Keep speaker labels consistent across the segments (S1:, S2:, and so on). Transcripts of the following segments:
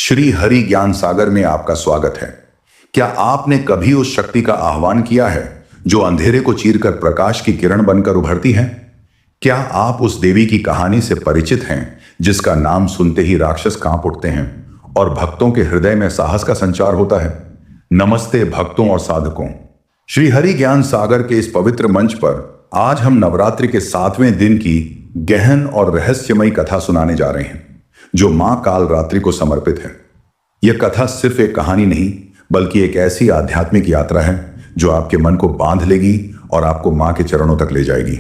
S1: श्री हरि ज्ञान सागर में आपका स्वागत है। क्या आपने कभी उस शक्ति का आह्वान किया है जो अंधेरे को चीरकर प्रकाश की किरण बनकर उभरती है? क्या आप उस देवी की कहानी से परिचित हैं जिसका नाम सुनते ही राक्षस कांप उठते हैं और भक्तों के हृदय में साहस का संचार होता है? नमस्ते भक्तों और साधकों, श्री हरि ज्ञान सागर के इस पवित्र मंच पर आज हम नवरात्रि के 7वें दिन की गहन और रहस्यमयी कथा सुनाने जा रहे हैं जो मां कालरात्रि को समर्पित है। यह कथा सिर्फ एक कहानी नहीं बल्कि एक ऐसी आध्यात्मिक यात्रा है जो आपके मन को बांध लेगी और आपको मां के चरणों तक ले जाएगी।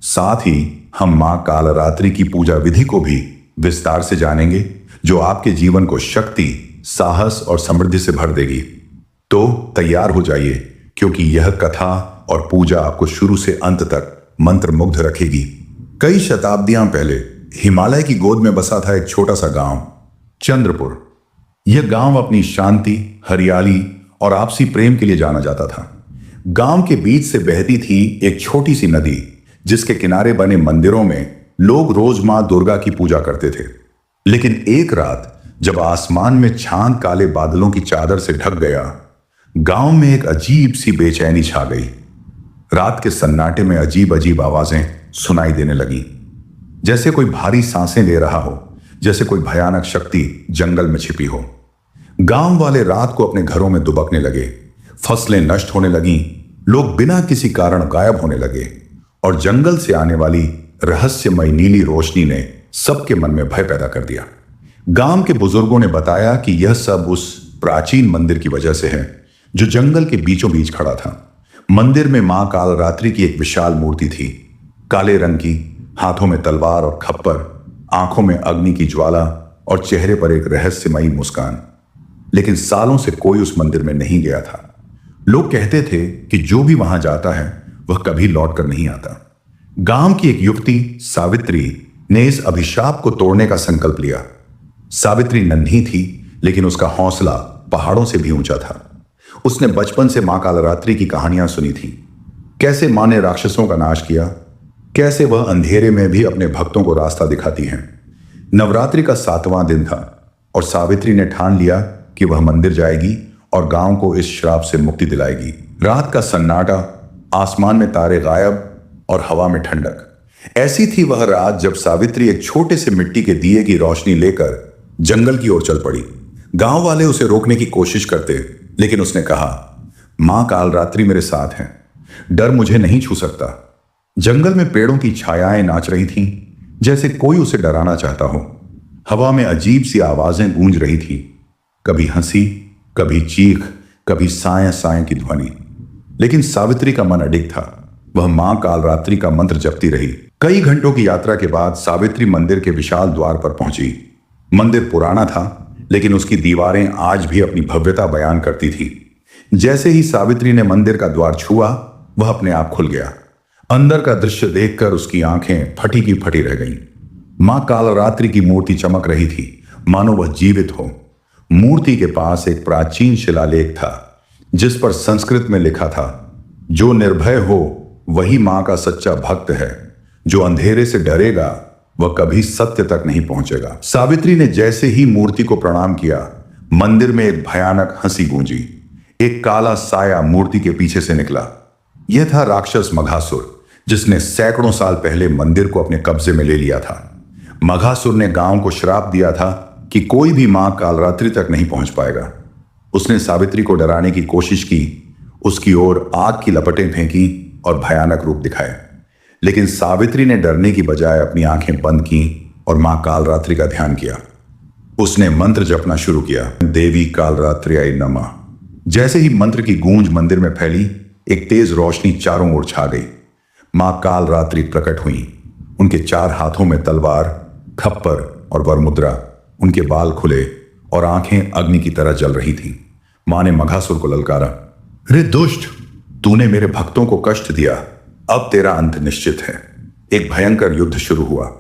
S1: साथ ही हम मां कालरात्रि की पूजा विधि को भी विस्तार से जानेंगे जो आपके जीवन को शक्ति, साहस और समृद्धि से भर देगी। तो तैयार हो जाइए क्योंकि यह कथा और पूजा आपको शुरू से अंत तक मंत्रमुग्ध रखेगी। कई शताब्दियां पहले हिमालय की गोद में बसा था एक छोटा सा गांव, चंद्रपुर। यह गांव अपनी शांति, हरियाली और आपसी प्रेम के लिए जाना जाता था। गांव के बीच से बहती थी एक छोटी सी नदी जिसके किनारे बने मंदिरों में लोग रोज मां दुर्गा की पूजा करते थे। लेकिन एक रात जब आसमान में चांद काले बादलों की चादर से ढक गया, गांव में एक अजीब सी बेचैनी छा गई। रात के सन्नाटे में अजीब अजीब आवाजें सुनाई देने लगी, जैसे कोई भारी सांसें ले रहा हो, जैसे कोई भयानक शक्ति जंगल में छिपी हो। गांव वाले रात को अपने घरों में दुबकने लगे, फसलें नष्ट होने लगीं, लोग बिना किसी कारण गायब होने लगे और जंगल से आने वाली रहस्यमयी नीली रोशनी ने सबके मन में भय पैदा कर दिया। गांव के बुजुर्गों ने बताया कि यह सब उस प्राचीन मंदिर की वजह से है जो जंगल के बीचों बीच खड़ा था। मंदिर में मां कालरात्रि की एक विशाल मूर्ति थी, काले रंग की, हाथों में तलवार और खप्पर, आंखों में अग्नि की ज्वाला और चेहरे पर एक रहस्यमयी मुस्कान। लेकिन सालों से कोई उस मंदिर में नहीं गया था। लोग कहते थे कि जो भी वहां जाता है वह कभी लौट कर नहीं आता। गांव की एक युवती सावित्री ने इस अभिशाप को तोड़ने का संकल्प लिया। सावित्री नन्ही थी लेकिन उसका हौसला पहाड़ों से भी ऊंचा था। उसने बचपन से मां कालरात्रि की कहानियां सुनी थी, कैसे मां ने राक्षसों का नाश किया, कैसे वह अंधेरे में भी अपने भक्तों को रास्ता दिखाती हैं। नवरात्रि का 7वां दिन था और सावित्री ने ठान लिया कि वह मंदिर जाएगी और गांव को इस श्राप से मुक्ति दिलाएगी। रात का सन्नाटा, आसमान में तारे गायब और हवा में ठंडक। ऐसी थी वह रात जब सावित्री एक छोटे से मिट्टी के दिए की रोशनी लेकर जंगल की ओर चल पड़ी। गांव वाले उसे रोकने की कोशिश करते लेकिन उसने कहा, मां कालरात्रि मेरे साथ हैं, डर मुझे नहीं छू सकता। जंगल में पेड़ों की छायाएं नाच रही थीं, जैसे कोई उसे डराना चाहता हो। हवा में अजीब सी आवाजें गूंज रही थी, कभी हंसी, कभी चीख, कभी साएं साएं की ध्वनि। लेकिन सावित्री का मन अडिग था। वह मां कालरात्रि का मंत्र जपती रही। कई घंटों की यात्रा के बाद सावित्री मंदिर के विशाल द्वार पर पहुंची। मंदिर पुराना था लेकिन उसकी दीवारें आज भी अपनी भव्यता बयान करती थी। जैसे ही सावित्री ने मंदिर का द्वार छुआ, वह अपने आप खुल गया। अंदर का दृश्य देखकर उसकी आंखें फटी की फटी रह गईं। मां कालरात्रि की मूर्ति चमक रही थी, मानो वह जीवित हो। मूर्ति के पास एक प्राचीन शिलालेख था जिस पर संस्कृत में लिखा था, जो निर्भय हो वही मां का सच्चा भक्त है, जो अंधेरे से डरेगा वह कभी सत्य तक नहीं पहुंचेगा। सावित्री ने जैसे ही मूर्ति को प्रणाम किया, मंदिर में एक भयानक हंसी गूंजी। एक काला साया मूर्ति के पीछे से निकला। यह था राक्षस मघासुर, जिसने सैकड़ों साल पहले मंदिर को अपने कब्जे में ले लिया था। मघासुर ने गांव को श्राप दिया था कि कोई भी मां कालरात्रि तक नहीं पहुंच पाएगा। उसने सावित्री को डराने की कोशिश की, उसकी ओर आग की लपटें फेंकी और भयानक रूप दिखाए। लेकिन सावित्री ने डरने की बजाय अपनी आंखें बंद की और मां कालरात्रि का ध्यान किया। उसने मंत्र जपना शुरू किया, देवी कालरात्र्याय नमः। जैसे ही मंत्र की गूंज मंदिर में फैली, एक तेज रोशनी चारों ओर छा गई। मां कालरात्रि प्रकट हुई। उनके 4 हाथों में तलवार, खप्पर और वरमुद्रा। उनके बाल खुले और आंखें अग्नि की तरह जल रही थीं। मां ने मघासुर को ललकारा, रे दुष्ट, तूने मेरे भक्तों को कष्ट दिया, अब तेरा अंत निश्चित है। एक भयंकर युद्ध शुरू हुआ।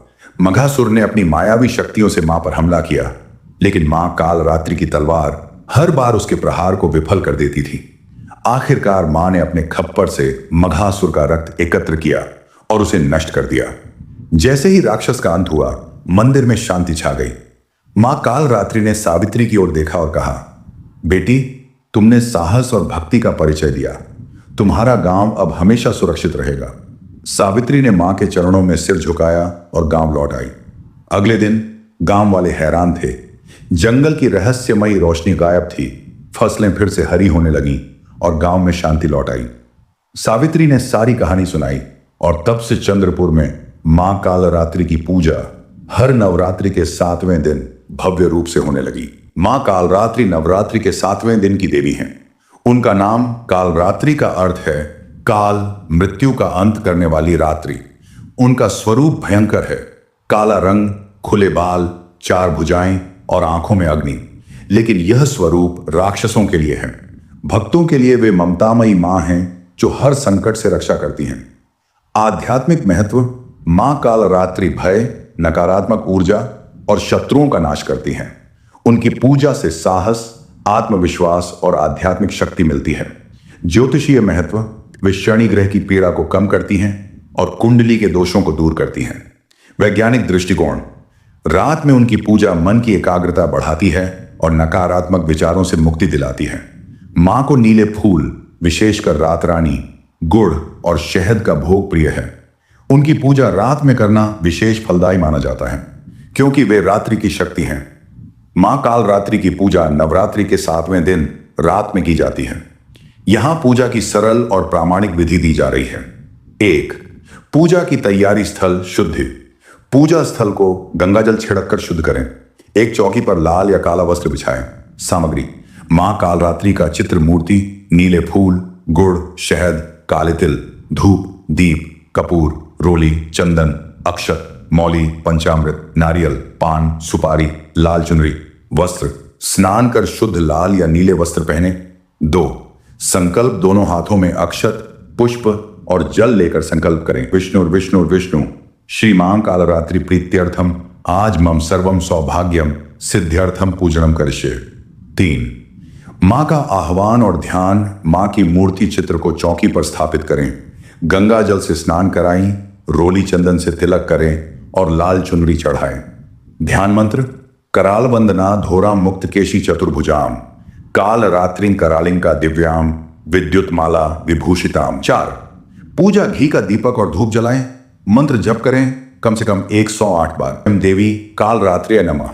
S1: मघासुर ने अपनी मायावी शक्तियों से मां पर हमला किया, लेकिन मां कालरात्रि की तलवार हर बार उसके प्रहार को विफल कर देती थी। आखिरकार मां ने अपने खप्पर से मघासुर का रक्त एकत्र किया और उसे नष्ट कर दिया। जैसे ही राक्षस का अंत हुआ, मंदिर में शांति छा गई। मां कालरात्रि ने सावित्री की ओर देखा और कहा, बेटी, तुमने साहस और भक्ति का परिचय दिया। तुम्हारा गांव अब हमेशा सुरक्षित रहेगा। सावित्री ने मां के चरणों में सिर झुकाया और गांव लौट आई। अगले दिन गांव वाले हैरान थे। जंगल की रहस्यमयी रोशनी गायब थी, फसलें फिर से हरी होने लगीं और गांव में शांति लौट आई। सावित्री ने सारी कहानी सुनाई और तब से चंद्रपुर में मां कालरात्रि की पूजा हर नवरात्रि के 7वें दिन भव्य रूप से होने लगी। मां कालरात्रि नवरात्रि के 7वें दिन की देवी हैं। उनका नाम कालरात्रि का अर्थ है काल, मृत्यु का अंत करने वाली रात्रि। उनका स्वरूप भयंकर है, काला रंग, खुले बाल, 4 भुजाएं और आंखों में अग्नि। लेकिन यह स्वरूप राक्षसों के लिए है। भक्तों के लिए वे ममतामयी मां हैं जो हर संकट से रक्षा करती हैं। आध्यात्मिक महत्व: मां कालरात्रि भय, नकारात्मक ऊर्जा और शत्रुओं का नाश करती हैं। उनकी पूजा से साहस, आत्मविश्वास और आध्यात्मिक शक्ति मिलती है। ज्योतिषीय महत्व: वे शनि ग्रह की पीड़ा को कम करती हैं और कुंडली के दोषों को दूर करती हैं। वैज्ञानिक दृष्टिकोण: रात में उनकी पूजा मन की एकाग्रता बढ़ाती है और नकारात्मक विचारों से मुक्ति दिलाती है। मां को नीले फूल, विशेषकर रात रानी, गुड़ और शहद का भोग प्रिय है। उनकी पूजा रात में करना विशेष फलदायी माना जाता है क्योंकि वे रात्रि की शक्ति हैं। मां कालरात्रि की पूजा नवरात्रि के 7वें दिन रात में की जाती है। यहां पूजा की सरल और प्रामाणिक विधि दी जा रही है। 1. पूजा की तैयारी स्थल शुद्धि: पूजा स्थल को गंगाजल छिड़ककर शुद्ध करें। एक चौकी पर लाल या काला वस्त्र बिछाएं। सामग्री: मां कालरात्रि का चित्र मूर्ति, नीले फूल, गुड़, शहद, काले तिल, धूप, दीप, कपूर, रोली, चंदन, अक्षत, मौली, पंचामृत, नारियल, पान, सुपारी, लाल चुनरी। वस्त्र: स्नान कर शुद्ध लाल या नीले वस्त्र पहने। 2. संकल्प: दोनों हाथों में अक्षत, पुष्प और जल लेकर संकल्प करें। विष्णु श्री मां कालरात्रि प्रीत्यर्थम आज मम सर्वम सौभाग्यम सिद्ध्यर्थम पूजनम करिष्ये। 3. मां का आह्वान और ध्यान: मां की मूर्ति चित्र को चौकी पर स्थापित करें। गंगा जल से स्नान कराएं, रोली चंदन से तिलक करें और लाल चुनरी चढ़ाएं। ध्यान मंत्र: कराल वंदना धोराम मुक्त केशी चतुर्भुजाम काल रात्रि करालिंग का दिव्याम विद्युत माला विभूषिताम। 4. पूजा घी का दीपक और धूप जलाएं। मंत्र जप करें कम से कम 108 बार। देवी कालरात्रि नमः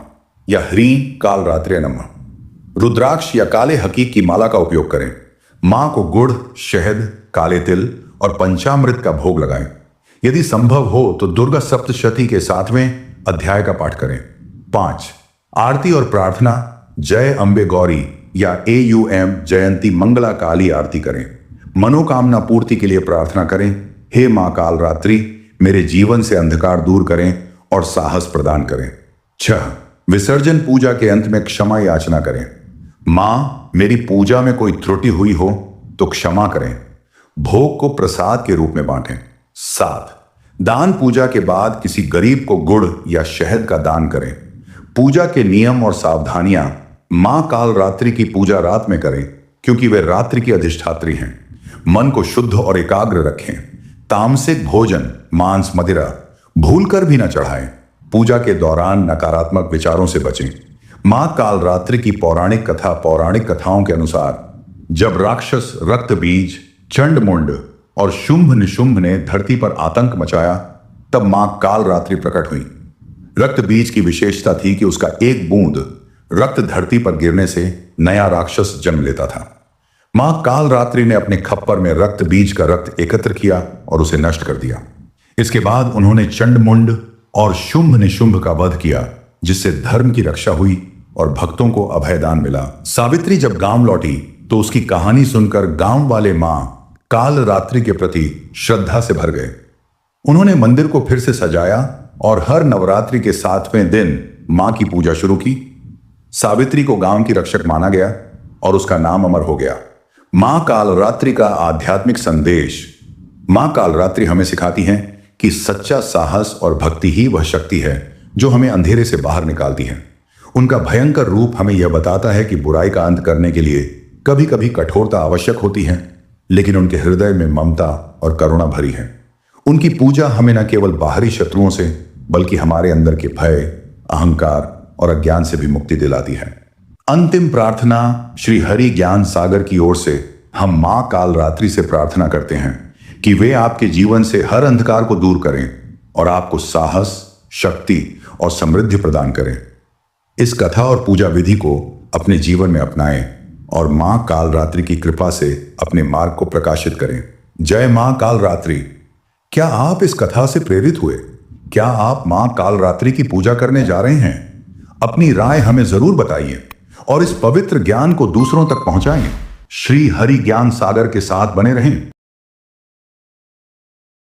S1: या ह्रीं कालरात्रि नमः। रुद्राक्ष या काले हकीक की माला का उपयोग करें। मां को गुड़, शहद, काले तिल और पंचामृत का भोग लगाएं। यदि संभव हो तो दुर्गा सप्तशती के 7वें अध्याय का पाठ करें। 5. आरती और प्रार्थना: जय अंबे गौरी या AUM जयंती मंगला काली आरती करें। मनोकामना पूर्ति के लिए प्रार्थना करें। हे मां कालरात्रि, मेरे जीवन से अंधकार दूर करें और साहस प्रदान करें। 6. विसर्जन: पूजा के अंत में क्षमा याचना करें। मां, मेरी पूजा में कोई त्रुटि हुई हो तो क्षमा करें। भोग को प्रसाद के रूप में बांटें। 7. दान: पूजा के बाद किसी गरीब को गुड़ या शहद का दान करें। पूजा के नियम और सावधानियां: मां कालरात्रि की पूजा रात में करें क्योंकि वे रात्रि की अधिष्ठात्री हैं। मन को शुद्ध और एकाग्र रखें। तामसिक भोजन, मांस, मदिरा भूलकर भी न चढ़ाएं। पूजा के दौरान नकारात्मक विचारों से बचें। मां कालरात्रि की पौराणिक कथा: पौराणिक कथाओं के अनुसार जब राक्षस रक्तबीज, चंडमुंड और शुंभ निशुंभ ने धरती पर आतंक मचाया तब मां कालरात्रि प्रकट हुई। रक्तबीज की विशेषता थी कि उसका एक बूंद रक्त धरती पर गिरने से नया राक्षस जन्म लेता था। मां कालरात्रि ने अपने खप्पर में रक्तबीज का रक्त एकत्र किया और उसे नष्ट कर दिया। इसके बाद उन्होंने चंडमुंड और शुंभ निशुंभ का वध किया, जिससे धर्म की रक्षा हुई और भक्तों को अभयदान मिला। सावित्री जब गांव लौटी तो उसकी कहानी सुनकर गांव वाले मां कालरात्रि के प्रति श्रद्धा से भर गए। उन्होंने मंदिर को फिर से सजाया और हर नवरात्रि के 7वें दिन मां की पूजा शुरू की। सावित्री को गांव की रक्षक माना गया और उसका नाम अमर हो गया। मां कालरात्रि का आध्यात्मिक संदेश: मां कालरात्रि हमें सिखाती हैं कि सच्चा साहस और भक्ति ही वह शक्ति है जो हमें अंधेरे से बाहर निकालती है। उनका भयंकर रूप हमें यह बताता है कि बुराई का अंत करने के लिए कभी कभी कठोरता आवश्यक होती है, लेकिन उनके हृदय में ममता और करुणा भरी है। उनकी पूजा हमें न केवल बाहरी शत्रुओं से बल्कि हमारे अंदर के भय, अहंकार और अज्ञान से भी मुक्ति दिलाती है। अंतिम प्रार्थना श्री हरि ज्ञान सागर की ओर से हम मां कालरात्रि से प्रार्थना करते हैं कि वे आपके जीवन से हर अंधकार को दूर करें और आपको साहस, शक्ति और समृद्धि प्रदान करें। इस कथा और पूजा विधि को अपने जीवन में अपनाएं और मां कालरात्रि की कृपा से अपने मार्ग को प्रकाशित करें। जय मां कालरात्रि। क्या आप इस कथा से प्रेरित हुए? क्या आप मां कालरात्रि की पूजा करने जा रहे हैं? अपनी राय हमें जरूर बताइए और इस पवित्र ज्ञान को दूसरों तक पहुंचाएं। श्री हरि ज्ञान सागर के साथ बने रहें।